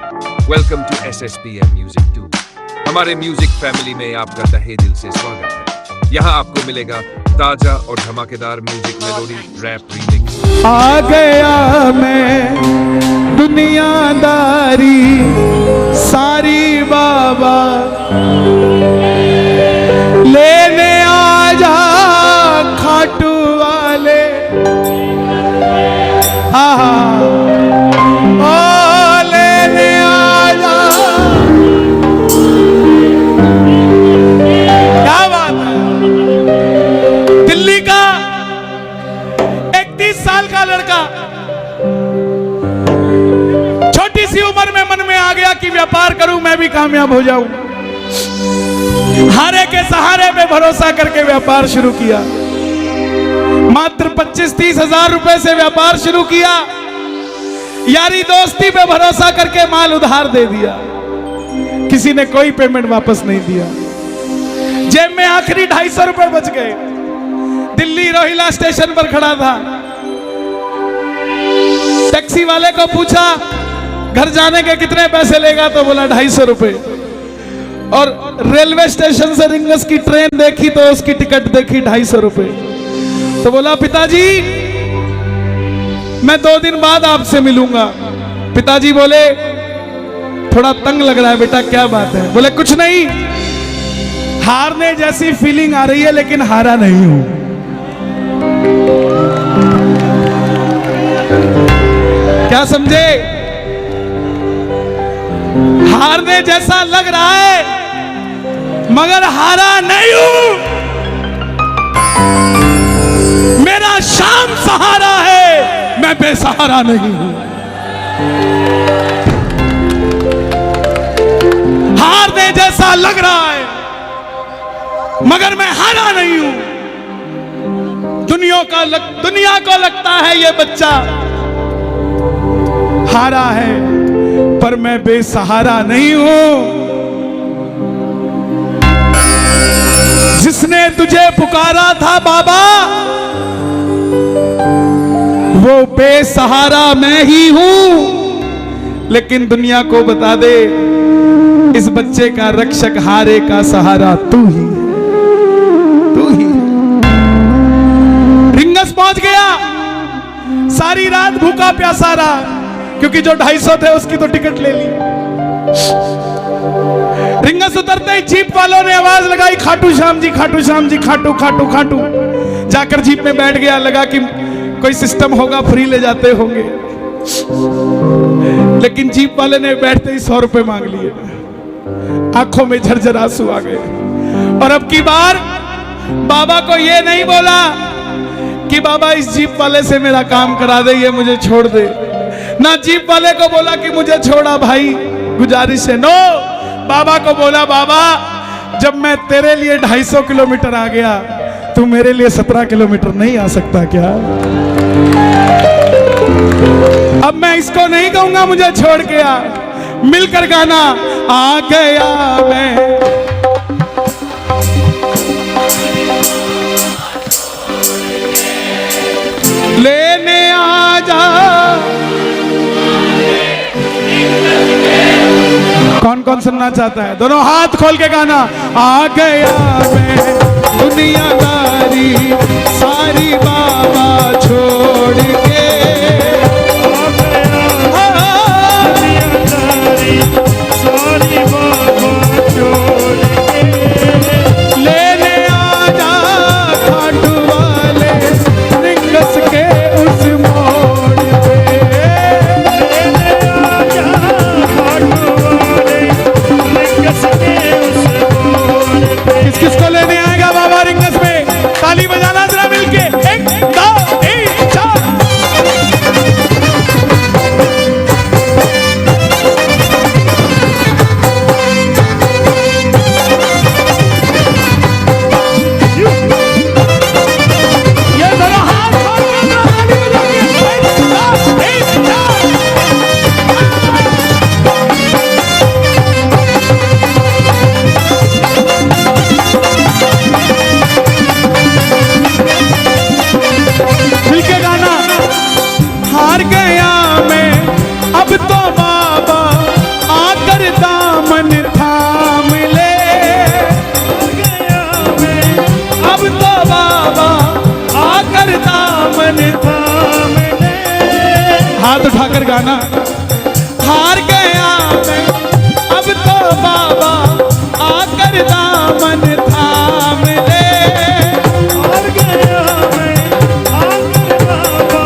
Welcome to SSPM music 2। हमारे music family में आपका तहे दिल से स्वागत है। यहाँ आपको मिलेगा ताजा और धमाकेदार म्यूजिक, मेलोडी, रैप, रीमिक्स। आ गया मैं दुनियादारी सारी बाबा लेने आजा खाटू वाले। आहा ओ लेने आजा। क्या बात है। दिल्ली का 31 साल का लड़का छोटी सी उम्र में मन में आ गया कि व्यापार करूं, मैं भी कामयाब हो जाऊं। हारे के सहारे पे भरोसा करके व्यापार शुरू किया। मात्र 25-30 हजार रुपए से व्यापार शुरू किया। यारी दोस्ती पे भरोसा करके माल उधार दे दिया। किसी ने कोई पेमेंट वापस नहीं दिया। जेब में आखिरी 250 रुपए बच गए। दिल्ली रोहिला स्टेशन पर खड़ा था। टैक्सी वाले को पूछा घर जाने के कितने पैसे लेगा, तो बोला 250 रुपए। और रेलवे स्टेशन से रिंगस की ट्रेन देखी तो उसकी टिकट देखी 250 रुपए। तो बोला पिताजी मैं 2 दिन बाद आपसे मिलूंगा। पिताजी बोले थोड़ा तंग लग रहा है बेटा, क्या बात है? बोले कुछ नहीं, हारने जैसी फीलिंग आ रही है लेकिन हारा नहीं हूं। क्या समझे? हारने जैसा लग रहा है मगर हारा नहीं हूं। मेरा शाम सहारा है, मैं बेसहारा नहीं हूं। हारने जैसा लग रहा है मगर मैं हारा नहीं हूं। दुनिया को लगता है ये बच्चा हारा है, पर मैं बेसहारा नहीं हूं। जिसने तुझे पुकारा था बाबा वो बेसहारा मैं ही हूं। लेकिन दुनिया को बता दे इस बच्चे का रक्षक हारे का सहारा तू ही है, तू ही। रिंगस पहुंच गया। सारी रात भूखा प्यासा रहा क्योंकि जो 250 थे उसकी तो टिकट ले ली। रिंगस उतरते ही जीप वालों ने आवाज लगाई खाटू श्याम जी, खाटू श्याम जी, खाटू खाटू खाटू। जाकर जीप में बैठ गया। लगा कि कोई सिस्टम होगा, फ्री ले जाते होंगे। लेकिन जीप वाले ने बैठते ही 100 रुपए मांग लिए। आंखों में झरझर आंसू आ गए। और अब की बार बाबा को ये नहीं बोला कि बाबा इस जीप वाले से मेरा काम करा दे, ये मुझे छोड़ दे। ना जीप वाले को बोला कि मुझे छोड़ा भाई, गुजारिश है। नो, बाबा को बोला बाबा जब मैं तेरे लिए 250 किलोमीटर आ गया, तू मेरे लिए 17 किलोमीटर नहीं आ सकता क्या? अब मैं इसको नहीं कहूंगा मुझे छोड़ के आ। मिलकर गाना आ गया मैं लेने आजा। कौन कौन सुनना चाहता है? दोनों हाथ खोल के गाना। आ गया मैं दुनियादारी सारी बाबा छोड़ के। आ गया दुनियादारी सारी बाबा छोड़ के। लेने आजा खाटू वाले रिंगस के उस मोड़ पे। लेने आजा खाटू वाले रिंगस के उस मोड़ पे। किस किस को लेने आएगा बाबा रिंगस में? ताली बजाना जरा मिलके। 1 2 3 4। गाना। हार गया मैं अब तो बाबा आकर दामन थाम ले। हार गया मैं आकर बाबा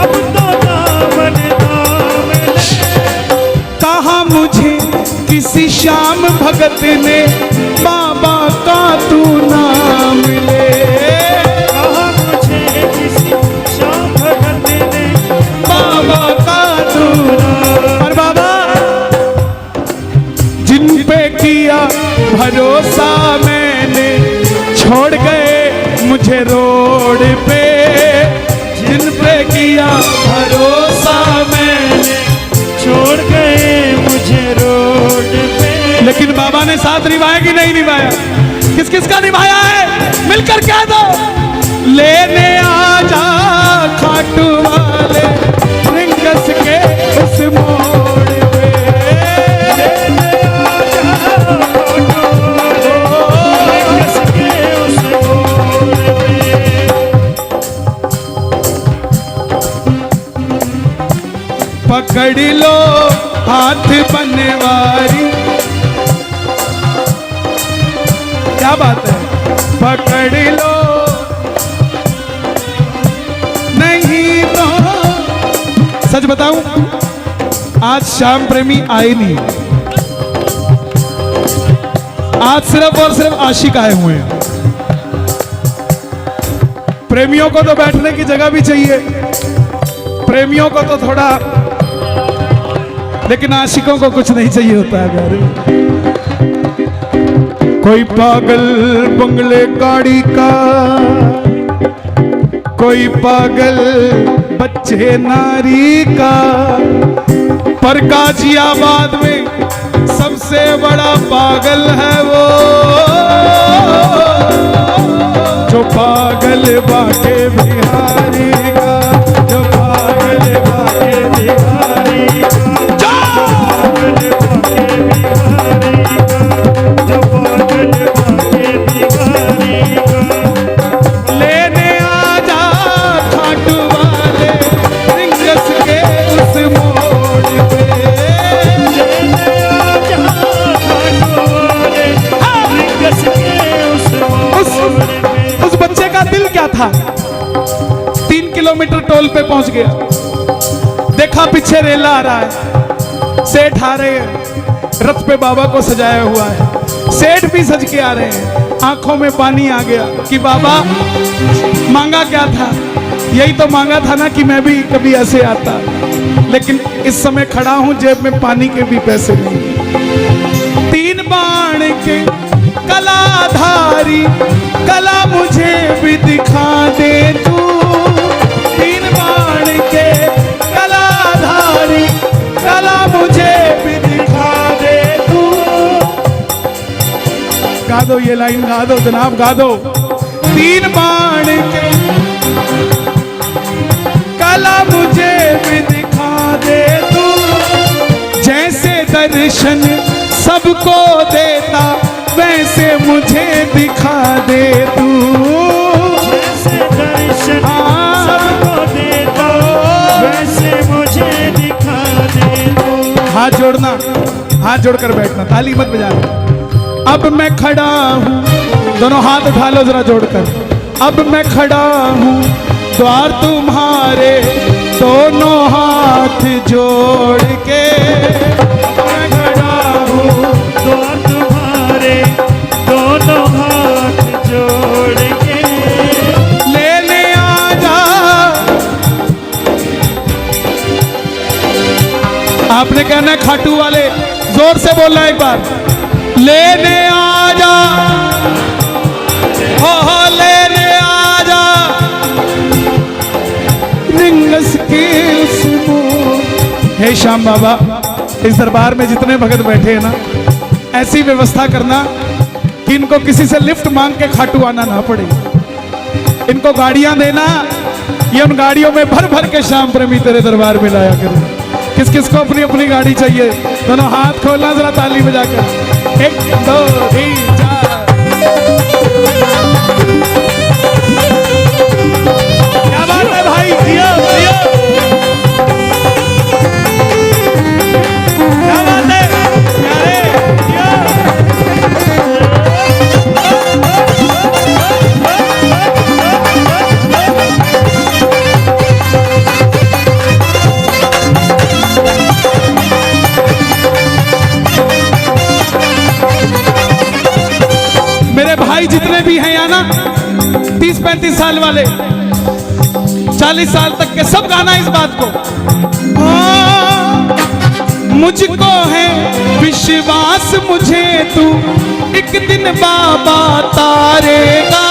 अब तो दामन थाम ले। कहा मुझे किसी श्याम भगत ने बाबा का तू नाम ले। कहा मुझे किसी श्याम भगत ने बाबा का तू और बाबा जिन पे किया भरोसा मैंने छोड़ गए मुझे रोड पे। जिन पे किया भरोसा मैंने छोड़ गए मुझे रोड पे। लेकिन बाबा ने साथ निभाया कि नहीं निभाया? किस किस का निभाया है मिलकर कह दो। लेने आजा खाटू वाले रिंगस के उस मोड़ पे। लेने आजा खाटू वाले रिंगस के उस मोड़ पे। पकड़ लो हाथ बनवारी। क्या बात है? पकड़ लो नहीं तो सच बताऊं आज श्याम प्रेमी आए नहीं। आज सिर्फ और सिर्फ आशिक आए हुए हैं। प्रेमियों को तो बैठने की जगह भी चाहिए, प्रेमियों को तो थोड़ा, लेकिन आशिकों को कुछ नहीं चाहिए होता है। अगर कोई पागल बंगले गाड़ी का, कोई पागल बच्चे नारी का, पर गाजियाबाद में सबसे बड़ा पागल है वो जो पागल बाटे बिहारी का। जो पागल बाटे बिहारी का, पागल बाटे बिहारी का, जो पागल बाटे बिहारी का। लेने आजा खाटू वाले रिंगस के उस मोड़ पे। लेने आजा खाटू वाले रिंगस के उस मोड़ पे। उस बच्चे का दिल क्या था? 3 किलोमीटर टोल पे पहुंच गया, देखा पीछे रेला आ रहा है, सेठ आ रहे हैं, रथ पे बाबा को सजाया हुआ है, सेठ भी सज के आ रहे हैं। आंखों में पानी आ गया कि बाबा मांगा क्या था? यही तो मांगा था ना कि मैं भी कभी ऐसे आता, लेकिन इस समय खड़ा हूं जेब में पानी के भी पैसे नहीं। 3 बाण के कलाधारी कला मुझे भी दिखा दे तू। 3 बाण के कलाधारी कला मुझे भी दिखा दे तू। गा दो ये लाइन, गा दो जनाब, गा दो। 3 बाण के कला मुझे भी दिखा दे तू। जैसे दर्शन सबको देता वैसे मुझे दिखा दे तू। जैसे दर्शन सबको देता वैसे मुझे दिखा दे तू। हाथ जोड़ना, हाथ जोड़कर बैठना, ताली मत बजाना। अब मैं खड़ा हूँ, दोनों हाथ उठा लो जरा जोड़कर। अब मैं खड़ा हूँ द्वार तुम्हारे दोनों हाथ जोड़ के। मैं खड़ा हूँ द्वार तुम्हारे दोनों हाथ जोड़ के। लेने आजा। आपने कहना है खाटू वाले, जोर से बोलना एक बार। लेने आजा, हो लेने आजा रिंगस के उस मोड़। हे श्याम बाबा, इस दरबार में जितने भगत बैठे हैं ना, ऐसी व्यवस्था करना कि इनको किसी से लिफ्ट मांग के खाटू आना ना पड़े। इनको गाड़ियां देना, ये उन गाड़ियों में भर भर के श्याम प्रेमी तेरे दरबार में लाया करें। किस किस को अपनी अपनी गाड़ी चाहिए? दोनों हाथ खोलना जरा ताली बजाकर। 1 2 3 4। क्या बात है भाई, जियो जियो। भाई जितने भी हैं यहाँ ना 30-35 साल वाले 40 साल तक के सब गाना इस बात को। मुझको है विश्वास मुझे तू एक दिन बाबा तारेगा,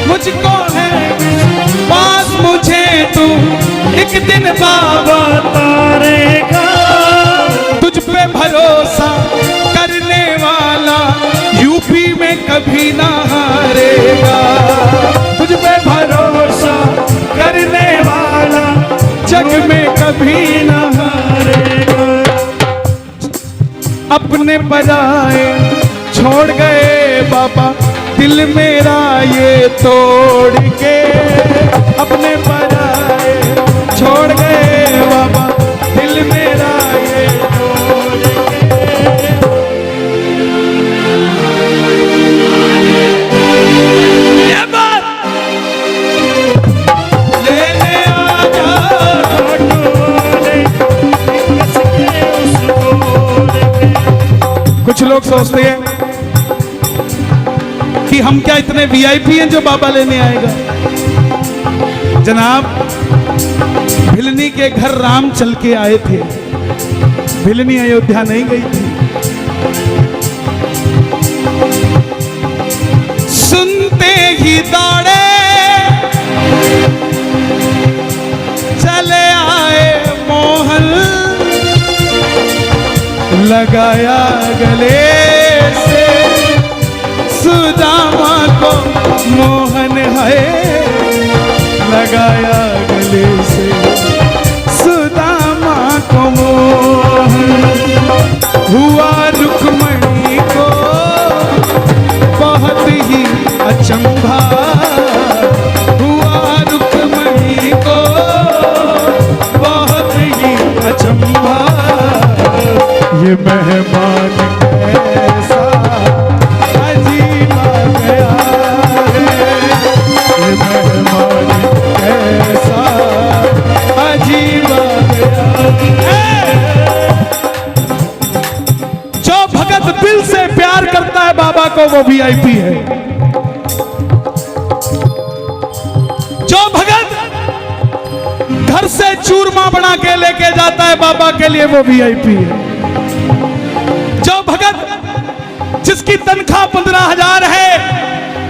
मुझको है विश्वास मुझे तू एक दिन बाबा तारेगा। तुझ पे भरोसा करने वाला यूपी में कभी ना हारेगा, तुझ पे भरोसा करने वाला जग में कभी ना हारेगा। अपने पराए छोड़ गए बाबा दिल मेरा ये तोड़ के, अपने पराए छोड़ गए बाबा दिल मेरा ये तोड़ के। ये बात लेने आ जा कुछ लोग सोचते हैं कि हम क्या इतने वीआईपी हैं जो बाबा लेने आएगा। जनाब भिलनी के घर राम चल के आए थे, भिलनी अयोध्या नहीं गई थी। सुनते ही दौड़े चले आए मोहन, लगाया गले से सुदामा को मोहन है, लगाया गले से सुदामा को मोहन। हुआ रुक्मणी को बहुत ही अचंभा, हुआ रुक्मणी को बहुत ही अचंभा। ये मेहमान कैसा अजीब आ गया है, ये मेहमान कैसा अजीब आ गया है। जो भगत दिल से प्यार करता है बाबा को वो वीआईपी है, जो भगत घर से चूरमा बना के लेके जाता है बाबा के लिए वो वीआईपी है, जो भगत जिसकी तनख्वाह 15,000 है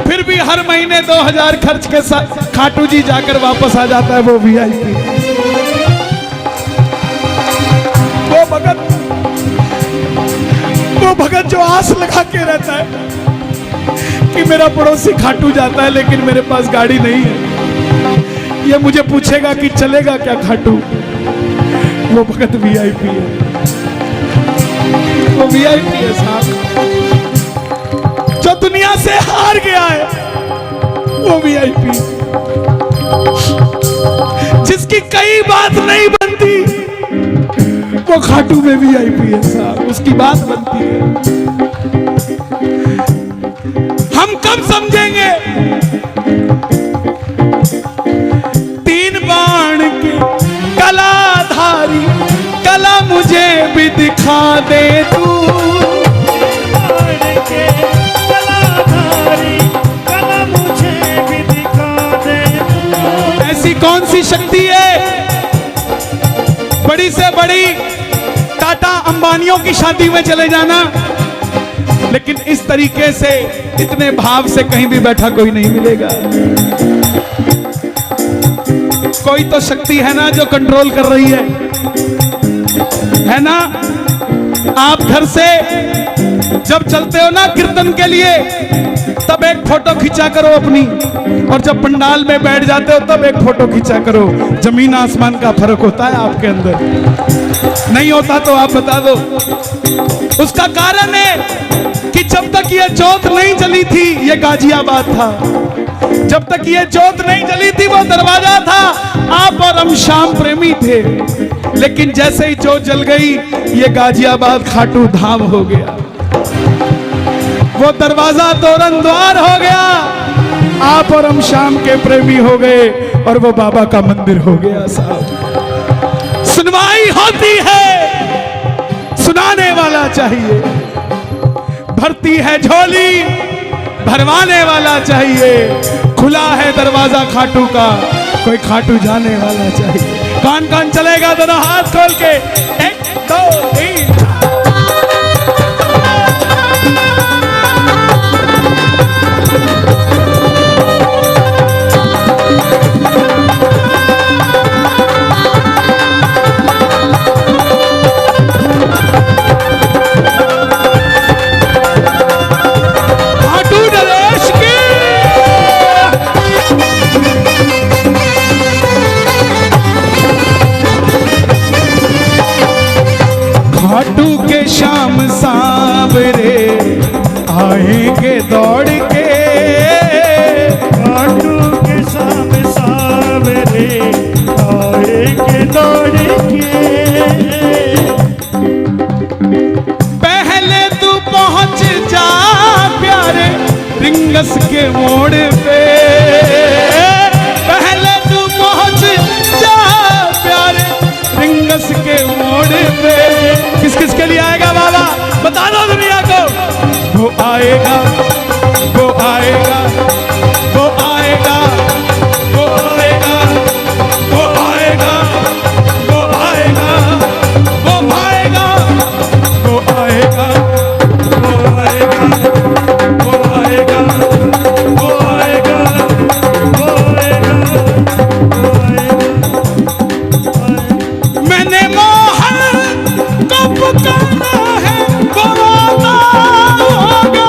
फिर भी हर महीने 2,000 खर्च के साथ खाटू जी जाकर वापस आ जाता है वो वीआईपी। वो भगत जो आस लगा के रहता है कि मेरा पड़ोसी खाटू जाता है लेकिन मेरे पास गाड़ी नहीं है, ये मुझे पूछेगा कि चलेगा क्या खाटू, वो भगत वीआईपी है, वो वीआईपी है साहब। जो दुनिया से हार गया है वो वीआईपी, जिसकी कई बात नहीं बनती वो खाटू में वीआईपी है साहब, उसकी बात बनती है। हम कब समझेंगे 3 बाण की कलाधारी कला मुझे भी दिखा दे तू, ऐसी कौन सी शक्ति है बड़ी से बड़ी टाटा अंबानियों की शादी में चले जाना, लेकिन इस तरीके से इतने भाव से कहीं भी बैठा कोई नहीं मिलेगा। कोई तो शक्ति है ना जो कंट्रोल कर रही है ना। आप घर से जब चलते हो ना कीर्तन के लिए तब एक फोटो खींचा करो अपनी, और जब पंडाल में बैठ जाते हो तब एक फोटो खींचा करो। जमीन आसमान का फर्क होता है आपके अंदर, नहीं होता तो आप बता दो। उसका कारण है कि जब तक ये जोत नहीं जली थी ये गाजियाबाद था, जब तक ये जोत नहीं जली थी वो दरवाजा था, आप और हम श्याम प्रेमी थे। लेकिन जैसे ही जोत जल गई ये गाजियाबाद खाटू धाम हो गया, वो दरवाजा तोरण द्वार हो गया, आप और हम श्याम के प्रेमी हो गए और वो बाबा का मंदिर हो गया साहब। सुनवाई होती है, सुनाने वाला चाहिए। भरती है झोली भरवाने वाला चाहिए। खुला है दरवाजा खाटू का, कोई खाटू जाने वाला चाहिए। कौन कौन चलेगा दोनों हाथ खोल के? 1 2 3। खाटू के शाम सावरे आएंगे दौड़ के, खाटू के शाम सावरे आएंगे दौड़ के। पहले तू पहुंच जा प्यारे रिंगस के मोड़ पे, पहले तू पहुंच जा प्यारे रिंगस के मोड़ पे। किस किस के लिए आएगा बाबा? बता दो दुनिया को। वो आएगा, वो आएगा, वो आएगा, वो आएगा, वो आएगा, वो आएगा, वो आएगा, वो आएगा, वो आएगा, वो आएगा, वो आएगा, वो आएगा, वो आएगा। मैंने मोहन को पुकारा है, वो आता होगा।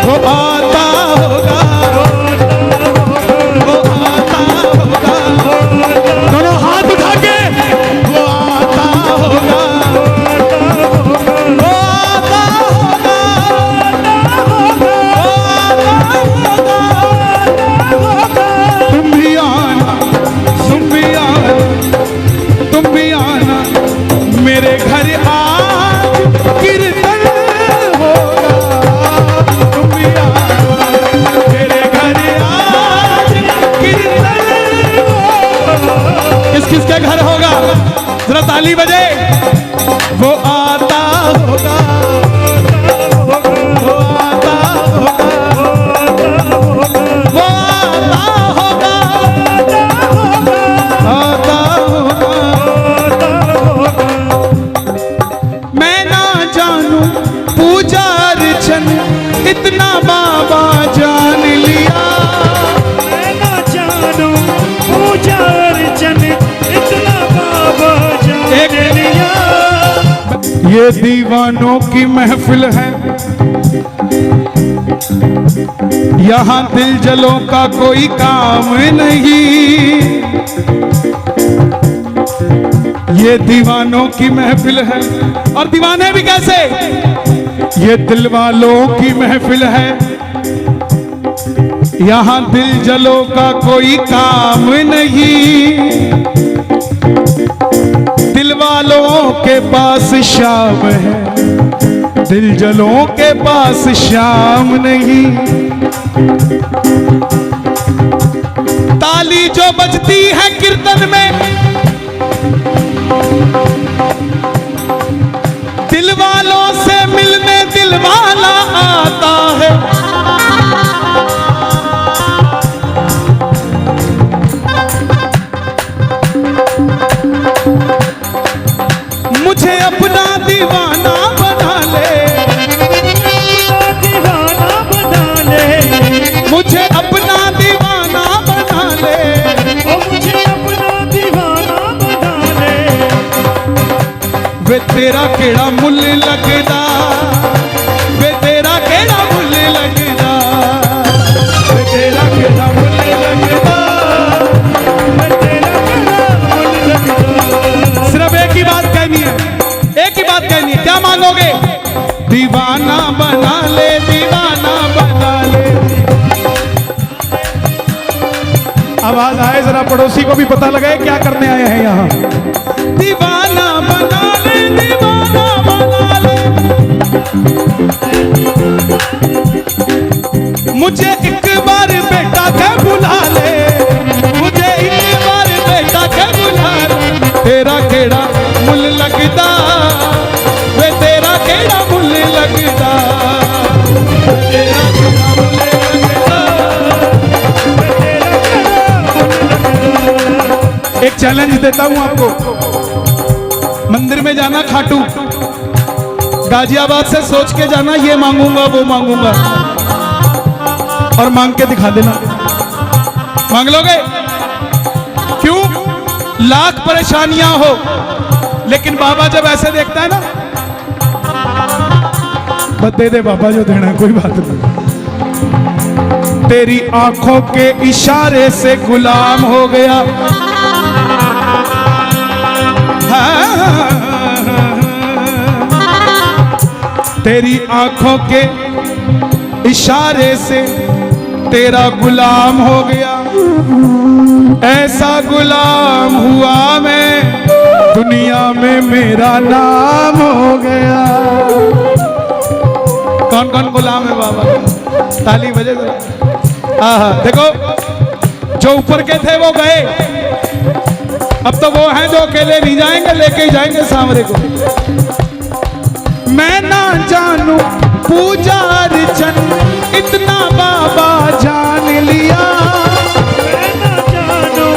वो आता होगा, वो आता होगा। दोनों हाथ उठा के वो आता होगा, वो आता होगा, वो आता होगा। तुम भी आना, तुम भी आना, तुम भी आना मेरे घर आज कीर्तन होगा। तुम भी आना मेरे घर आज कीर्तन होगा। किस किस के घर होगा? जरा ताली बजे। वो आता होगा, वो आता होगा, वो आता होगा, आता होगा। मैं ना जानूं पूजा अर्चन इतना बाबा जान लिया। मैं ना जानूं पूजा अर्चन इतना बाबा जान लिया। ये दीवानों की महफिल है, यहाँ दिल जलों का कोई काम नहीं। ये दीवानों की महफिल है, और दीवाने भी कैसे? ये दिल वालों की महफिल है, यहाँ दिल जलों का कोई काम नहीं। दिल वालों के पास शाम है, दिल जलों के पास शाम नहीं। ताली जो बजती है कीर्तन में, दिल वालों से मिलने दिल वाला आता है। मुझे अपना दीवाना बना ले, दीवाना बना ले, मुझे अपना दीवाना बना ले। ओ मुझे अपना दीवाना बना ले। वे तेरा केड़ा मुल लगदा, वे तेरा केड़ा मुल लगदा, वे तेरा केड़ा मुल लगदा, मैं तेरा केड़ा मुल लगदा। सिर्फ एक ही बात कहनी है, एक ही बात कहनी है। क्या मांगोगे? दीवाना बना ले, दीवाना बना ले। आवाज आए जरा, पड़ोसी को भी पता लगे क्या करने आए हैं यहाँ। दीवाना बना ले, दीवाना बना ले। मुझे एक बार बेटा के बुला ले, मुझे एक बार बेटा के बुला ले। तेरा केड़ा चैलेंज देता हूं आपको, मंदिर में जाना खाटू, गाजियाबाद से सोच के जाना ये मांगूंगा वो मांगूंगा, और मांग के दिखा देना। मांग लोगे? क्यों? लाख परेशानियां हो, लेकिन बाबा जब ऐसे देखता है ना, बस दे दे बाबा जो देना है, कोई बात नहीं। तेरी आंखों के इशारे से गुलाम हो गया, तेरी आंखों के इशारे से तेरा गुलाम हो गया, ऐसा गुलाम हुआ मैं दुनिया में मेरा नाम हो गया। कौन कौन गुलाम है बाबा? ताली बजे जरा। देखो, जो ऊपर के थे वो गए, अब तो वो हैं जो अकेले नहीं जाएंगे, लेके ही जाएंगे सांवरे को। मैं ना जानू पूजा अर्चन इतना बाबा जान लिया, मैं ना जानू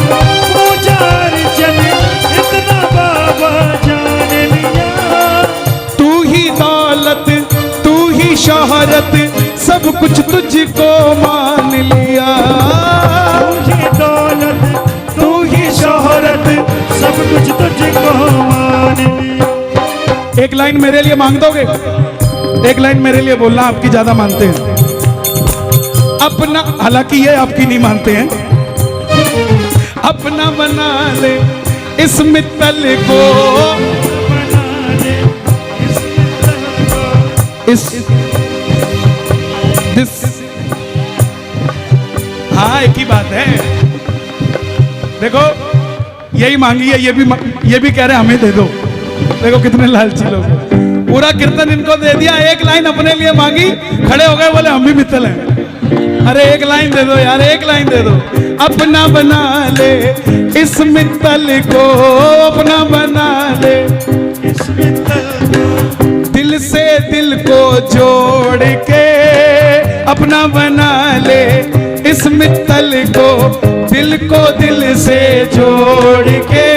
पूजा अर्चन इतना बाबा जान लिया। तू ही दौलत तू ही शोहरत सब कुछ तुझको मान लिया, तू ही दौलत तू ही शोहरत सब कुछ तुझको मान लिया। एक लाइन मेरे लिए मांग दोगे? एक लाइन मेरे लिए बोलना, आपकी ज्यादा मानते हैं अपना, हालांकि ये आपकी नहीं मानते हैं। अपना बना ले इस मित्तल को, इस हाँ, एक ही बात है। देखो, यही मांगी है, ये भी कह रहे हमें दे दो। देखो कितने लालची लोग, पूरा कीर्तन इनको दे दिया, एक लाइन अपने लिए मांगी, खड़े हो गए, बोले हम भी मित्तल हैं। अरे एक लाइन दे दो यार, एक लाइन दे दो। अपना बना ले इस मित्तल को, अपना बना ले इस मित्तल दिल से दिल को जोड़ के, अपना बना ले इस मित्तल को, दिल को दिल से जोड़ के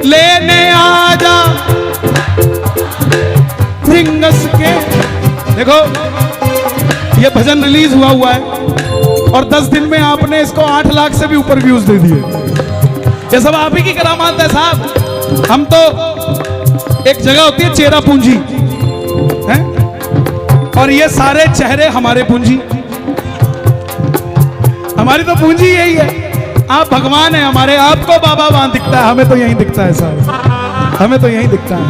लेने आजा रिंगस के। देखो, ये भजन रिलीज हुआ है और 10 दिन में आपने इसको 8 लाख से भी ऊपर व्यूज दे दिए। ये सब आप ही की करामात है साहब। हम तो, एक जगह होती है चेहरा पूंजी है, और ये सारे चेहरे हमारे पूंजी, हमारी तो पूंजी यही है। आप भगवान है हमारे, आपको बाबा वहां दिखता है, हमें तो यहीं दिखता है साहब, हमें तो यहीं दिखता है।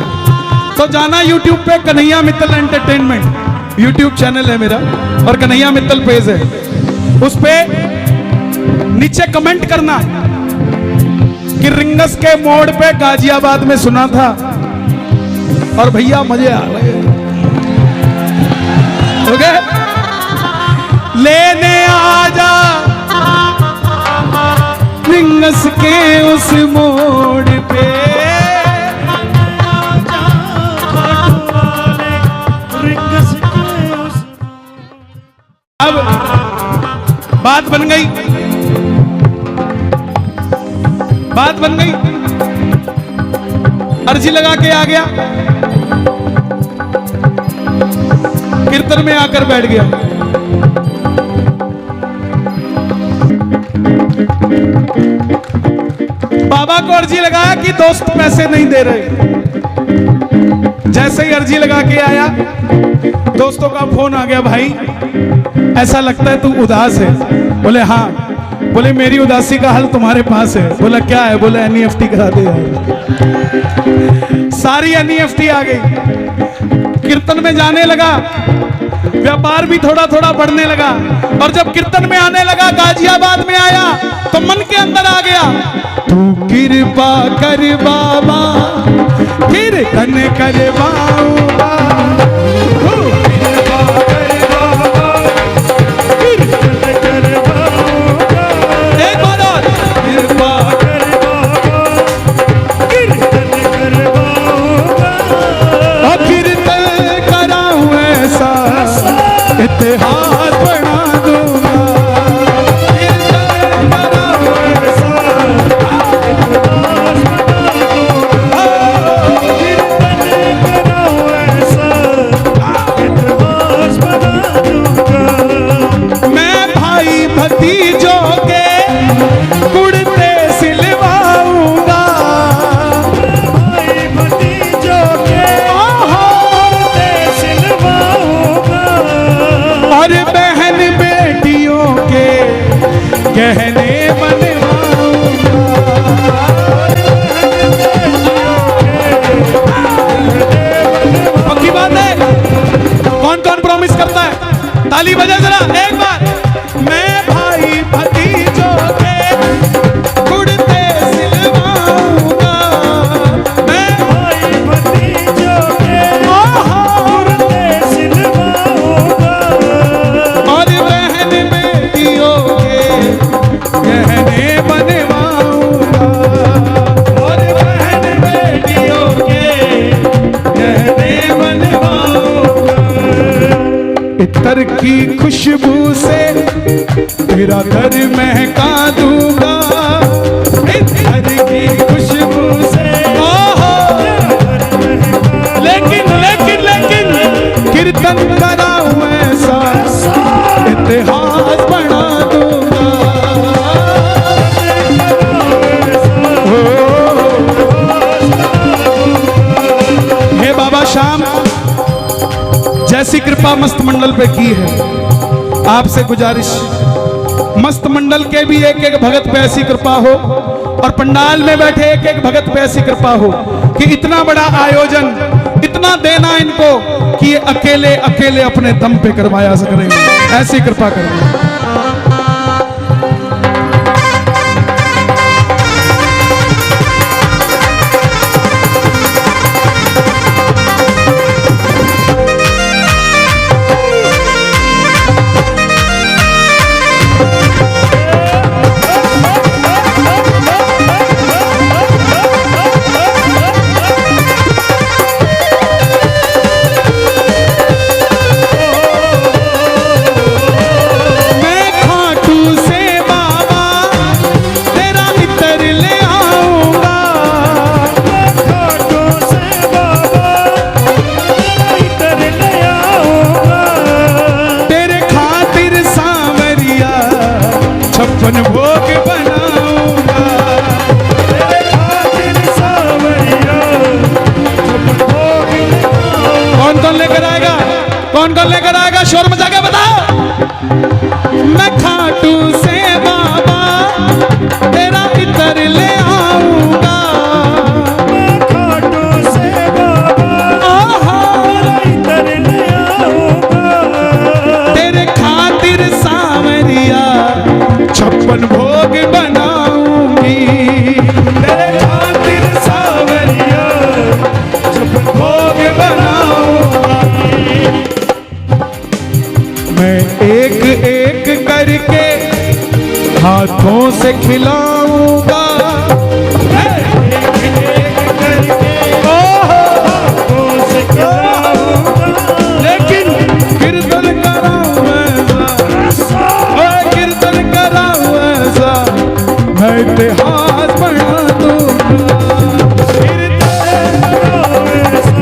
तो जाना YouTube पे, Kanhaiya Mittal entertainment YouTube channel है मेरा, और कन्हैया मित्तल पेज है, उस पे नीचे कमेंट करना कि रिंगस के मोड़ पे गाजियाबाद में सुना था और भैया मजे आ रहे। ओके, लेने आजा रिंगस के उस मोड़ पे, अब बात बन गई, बात बन गई, अर्जी लगा के आ गया, कीर्तन में आकर बैठ गया। बाबा को अर्जी लगाया कि दोस्त पैसे नहीं दे रहे। जैसे ही अर्जी लगा के आया, दोस्तों का फोन आ गया, भाई ऐसा लगता है तू उदास है। बोले हाँ। बोले मेरी उदासी का हल तुम्हारे पास है। बोला क्या है? बोले NEFT करा दे यार। सारी NEFT आ गई, कीर्तन में जाने लगा, व्यापार भी थोड़ा थोड़ा बढ़ने लगा, और जब कीर्तन में आने लगा, गाजियाबाद में आया, तो मन के अंदर आ गया, तू कृपा कर बाबा, कीर्तन करवाऊंगा, तू कृपा कर बाबा, कीर्तन करवाऊंगा, एक बार और, कृपा कर बाबा, कीर्तन करवाऊंगा, और कीर्तन कराऊं ऐसा इतिहास बना दूंगा, कीर्तन कराऊं ऐसा ताली बजा जरा एक बार। मैं भाई भतीजों के कुर्ते सिलवाऊंगा, मैं भाई भतीजों के कुर्ते सिलवाऊंगा, और बहन बेटियों के गहने बनवाऊंगा, और बहन बेटियों के गहने बनवाऊंगा। इत्तर की खुशबू से तेरा घर महका दूंगा, इत्तर की खुशबू से। लेकिन लेकिन लेकिन कीर्तन कराऊं ऐसा इतिहास बना दूंगा। हे बाबा श्याम, जैसी कृपा मस्त मंडल पे की है, आपसे गुजारिश मस्त मंडल के भी एक एक भगत पे ऐसी कृपा हो, और पंडाल में बैठे एक एक भगत पे ऐसी कृपा हो कि इतना बड़ा आयोजन, इतना देना इनको कि ये अकेले अकेले अपने दम पे करवाया करेंगे। ऐसी कृपा करेंगे। छप्पन भोग बनाऊंगा, तेरे खातिर सावरिया छप्पन भोग। कौन कौन लेकर आएगा, कौन कौन लेकर आएगा, शोर मचा के बताओ। मैं खाटू से बाबा तेरा इतर ले आऊंगा, मैं खाटू से बाबा तेरा इतर ले आऊंगा, तेरे खातिर सावरिया छप्पन भोग बनाऊंगी, तेरे खातिर सावरिया छप्पन भोग बनाऊंगी। मैं एक एक करके हाथों से खिलाऊंगा, मैं एक एक करके हाथों से खिलाऊंगा, लेकिन कीर्तन कराऊं ऐसा, कीर्तन कराऊं ऐसा मैं इतिहास बना दूंगा। कीर्तन कराऊं ऐसा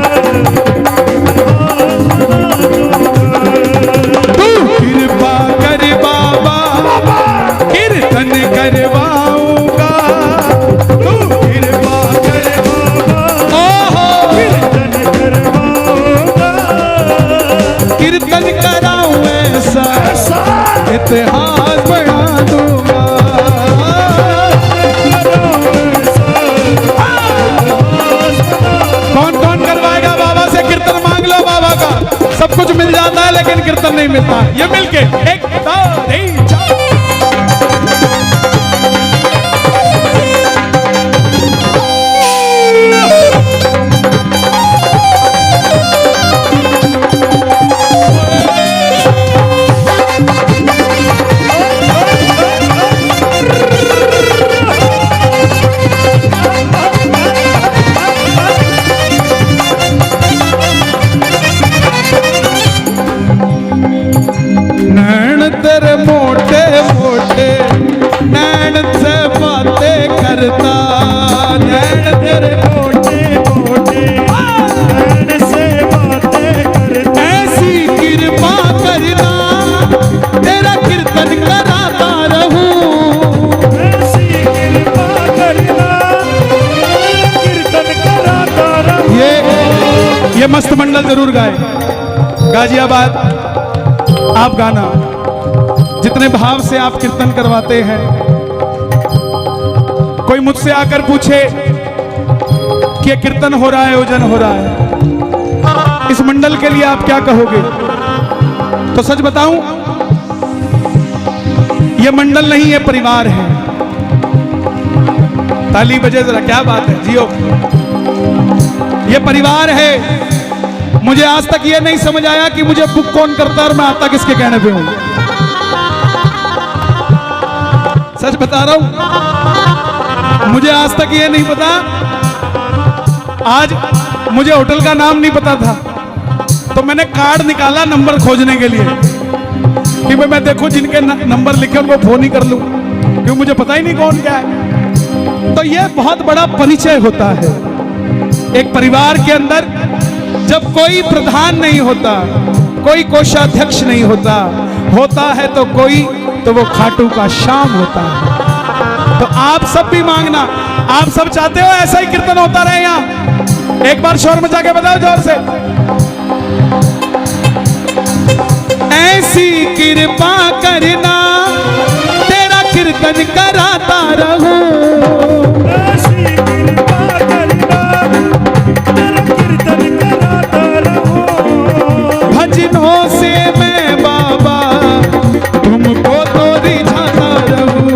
तू कृपा कर बाबा, कीर्तन करवाऊंगा, तू कृपा कर बाबा, कीर्तन करवाऊंगा, कीर्तन कराऊं ऐसा इतिहास बना दूंगा। कौन कौन करवाएगा बाबा से कीर्तन? मांग लो बाबा का, सब कुछ मिल जाता है लेकिन कीर्तन नहीं मिलता। ये मिलके एक दो तीन चार। नैन तेरे मोटे मोटे, नैन से बातें करता, नैन तेरे मोटे मोटे, नैन से बातें करता, ऐसी कृपा करना तेरा कीर्तन कराता रहूं, ऐसी कृपा करना कीर्तन कराता रहूं। ये मस्त मंडल जरूर गाए। गाजियाबाद आप गाना, जितने भाव से आप कीर्तन करवाते हैं। कोई मुझसे आकर पूछे कि ये कीर्तन हो रहा है, आयोजन हो रहा है, इस मंडल के लिए आप क्या कहोगे? तो सच बताऊं, ये मंडल नहीं, ये परिवार है। ताली बजे जरा, क्या बात है जियो। ये परिवार है। मुझे आज तक ये नहीं समझ आया कि मुझे बुक कौन करता है और मैं आता किसके कहने पे हूं। सच बता रहा हूं, मुझे आज तक ये नहीं पता। आज मुझे होटल का नाम नहीं पता था, तो मैंने कार्ड निकाला नंबर खोजने के लिए कि मैं देखूं जिनके नंबर लिखे उनको फोन ही कर लूं, क्योंकि मुझे पता ही नहीं कौन क्या है। तो ये बहुत बड़ा परिचय होता है एक परिवार के अंदर। जब कोई प्रधान नहीं होता, कोई कोषाध्यक्ष नहीं होता, होता है तो कोई, तो वो खाटू का शाम होता है। तो आप सब भी मांगना, आप सब चाहते हो ऐसा ही कीर्तन होता रहे यहाँ। एक बार शोर मचा के बताओ जोर से, ऐसी कृपा करना तेरा कीर्तन कराता रहूं, ऐसी कृपा करना तेरा कीर्तन कराता रहूं, भजनों से मैं बाबा तुमको तो रिझाता रहूं,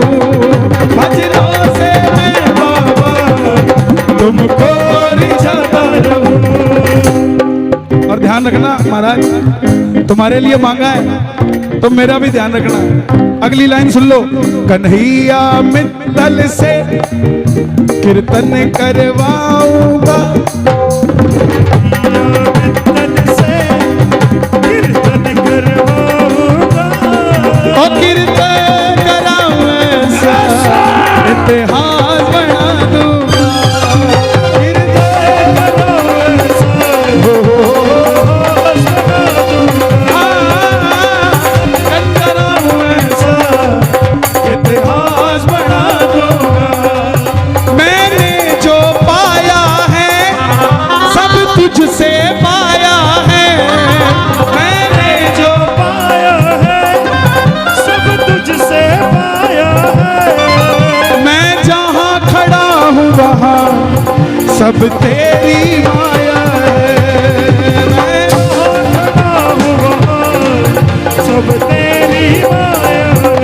भजनों से मैं बाबा तुमको तो रिझाता रहूं। और ध्यान रखना महाराज, तुम्हारे लिए मांगा है तो मेरा भी ध्यान रखना। अगली लाइन सुन लो, कन्हैया मित्तल से कीर्तन करवाऊंगा, मित्तल से कीर्तन करवाऊंगा, ओ कीर्तन कराऊं ऐसा इतिहास बना दूंगा, कीर्तन कराऊं ऐसा इतिहास बना दूंगा। मैंने जो पाया है सब तुझसे पाया है, मैंने जो पाया है सब तुझसे पाया है, मैं जहां खड़ा हूं वहां सब तेरी माया है, मैं खड़ा हूँ वहाँ सब तेरी माया है।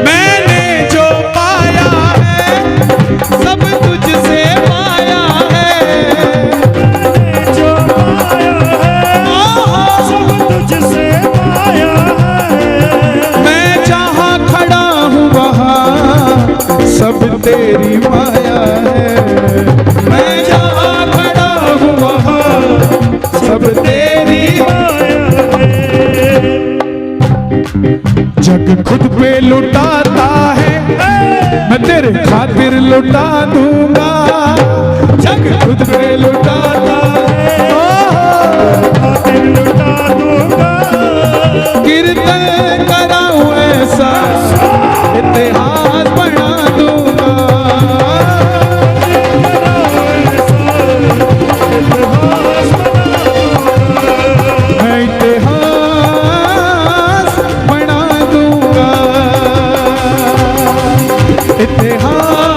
मैंने जो पाया है सब तुझसे पाया है, जो पाया है सब तुझसे पाया है, मैं जहां खड़ा हूं वहां सब तेरी माया है, मैं जहां खड़ा हूं वहां सब तेरी माया है। जग खुद पे लुटाता है, मैं तेरे खातिर लुटा दूंगा, जग खुद पे लुटाता है, खातिर लुटा दूंगा, कीर्तन कराऊं ऐसा इतिहास बना दूंगा, मैं इतिहास बना दूंगा, इतिहास